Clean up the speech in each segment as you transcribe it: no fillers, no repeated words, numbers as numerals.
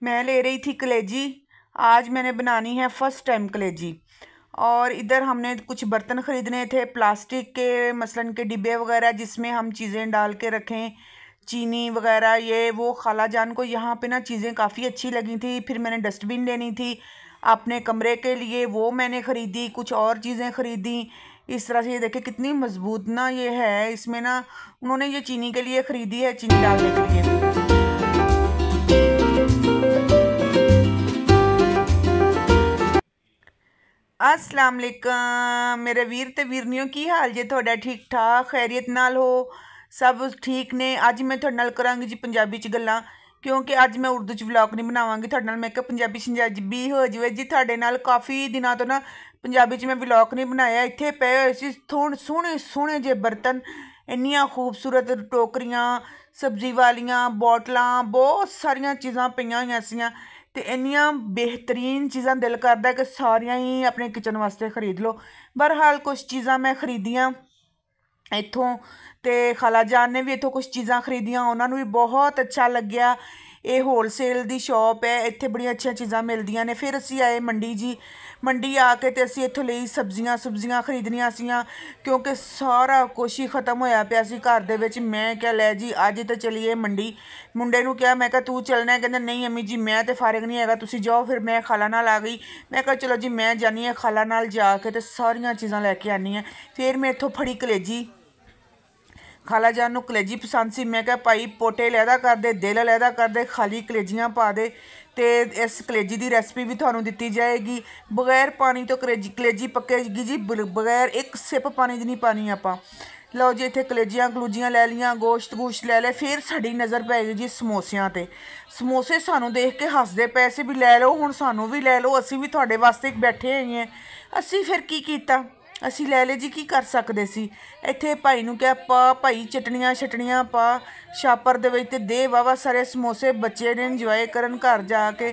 मैं ले रही थी कलेजी। आज मैंने बनानी है फर्स्ट टाइम कलेजी। और इधर हमने कुछ बर्तन ख़रीदने थे प्लास्टिक के, मसलन के डिब्बे वगैरह जिसमें हम चीज़ें डाल के रखें, चीनी वगैरह ये वो। खाला जान को यहाँ पे ना चीज़ें काफ़ी अच्छी लगी थी। फिर मैंने डस्टबिन लेनी थी अपने कमरे के लिए, वो मैंने ख़रीदी। कुछ और चीज़ें ख़रीदी इस तरह से। ये देखें कितनी मजबूत ना ये है। इसमें ना उन्होंने ये चीनी के लिए ख़रीदी है, चीनी डालने के लिए। अस्सलाम वालेकुम मेरे वीर ते वीरनियों, की हाल जे थोड़ा? ठीक ठाक खैरियत नाल हो? सब ठीक ने। अज मैं थोड़े नाल करांगी जी पंजाबी च गल्लां, क्योंकि अज मैं उर्दू च व्लॉग नहीं बनावांगी थोड़े नाल। मैं कहा पंजाबी शंजाबी हो जाए जी थोड़े नाल। काफ़ी दिनों तो ना पंजाबी च मैं व्लॉग नहीं बनाया। इत्थे पे होए सी सोहने सोहने जे बर्तन, इन्नियां खूबसूरत टोकरियां, सब्जी वालियां बोटलां, बहुत सारियां चीज़ां पईयां होईयां सीयां। ते इन्नियां बेहतरीन चीज़ां दिल करदा कि सारियां ही अपने किचन वास्ते खरीद लो। बहरहाल कुछ चीज़ां मैं खरीदियां इत्थों, ते खाला जान ने भी इत्थों कुछ चीज़ां खरीदियां, उन्होंने भी बहुत अच्छा लग्या। ये होलसेल दी शॉप है, इत्थे बड़ियां अच्छियां चीज़ां मिलदियां ने। फिर असीं आए मंडी जी। मंडी आके ते असीं इत्थों लेई सब्जियां खरीदनियां सीयां, क्योंकि सारा कुछ ही खत्म होया पिया सी घर दे विच। मैं क्या लै जी अज तो चलीए मंडी। मुंडे नूं कहा, मैं कहा तू चलना है? कहंदा नहीं अम्मी जी मैं तो फारिग नहीं हैगा, तुसीं जाओ। फिर मैं खाला नाल आ गई। मैं कहा चलो जी मैं जानी आं खाला नाल जाके ते सारियां चीज़ां लैके आनी आं। फिर मैं इत्थों फड़ी कलेजी। खाला जान नूं कलेजी पसंद सी। मैं कहा भाई पोटे लैदा कर दे, दिल लैदा कर दे, खाली कलेजियां पा दे। तो इस कलेजी की रेसिपी भी तुहानूं दित्ती जाएगी। बगैर पानी तो कलेजी पक्केगी जी, बगैर एक सिप पानी दी नहीं पानी आपां। लो जी इत्थे कलेजियां कलूजियां लै लियां, गोश्त गूश्त लै लिया। फिर साडी नज़र पै गई जी समोसियां ते। समोसे सानूं देख के हसदे पे सी भी लै लो हुण सानूं भी लै लो, असीं भी तुहाडे वास्ते बैठे होए हैं। असीं फिर की कीता, असीं लै ले जी, की कर सकदे सी। इत्थे भाई नूं क्या पा भाई चटनियां शटनियां पा छापर दे विच ते दे वावा सारे समोसे, बच्चे ने इंजॉय करन घर जाके।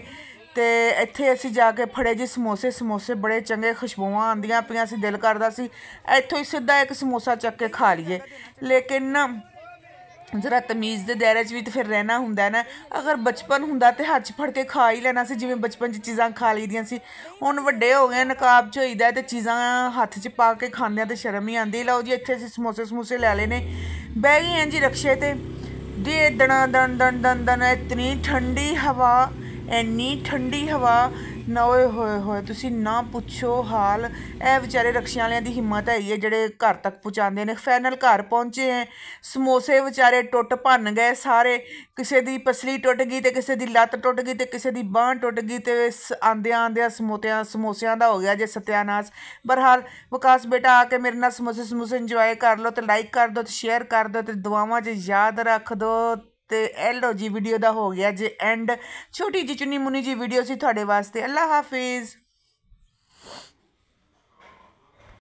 ते इत्थे असीं जाके फड़े जी समोसे बड़े चंगे, खुशबुआं आंदियां पियां सी। दिल करदा सी इत्थों ही सिद्धा एक समोसा चक के खा लीए, लेकिन ना जरा तमीज़ दे दायरे च भी तो फिर रहना हुंदा ना। अगर बचपन हुंदा तो हत्थ फड़ के खा ही लैना सी, जिवें बचपन च चीज़ां खा ली दियां सी। हुण वड्डे हो गए, नकाब च होई दा ते चीज़ां हत्थ च पा के खांदे ते शर्म ही आंदी। लओ जी इत्थे असीं समोसे लै लेने, बह गए हैं जी रक्शे ते। जी दना दन दन दन दन, इतनी ठंडी हवा, इन्नी ठंडी हवा ना, ओए होए होए तुसीं ना पुच्छो हाल। ए बेचारे रक्शे वालियां दी हिम्मत है ही जेह्ड़े घर तक पहुँचांदे ने। फाइनल घर पहुँचे हैं, समोसे बेचारे टुट भन्न गए सारे। किसे दी पसली टुट गई ते किसे दी लत्त टुट गई ते किसे दी बांह टुट गई। ते आंदियां आंदियां समोसियां दा हो गया जे सत्यानाश। बहरहाल विकास बेटा आके मेरे नाल समोसे इंजॉय कर लो, तो लाइक कर दो, तो शेयर कर दो, तो दुआवां च याद रख दो। ते एलो जी वीडियो दा हो गया जे एंड। छोटी जी चुनी मुनी जी वीडियो सी थोड़े वास्ते। अल्लाह हाफिज़।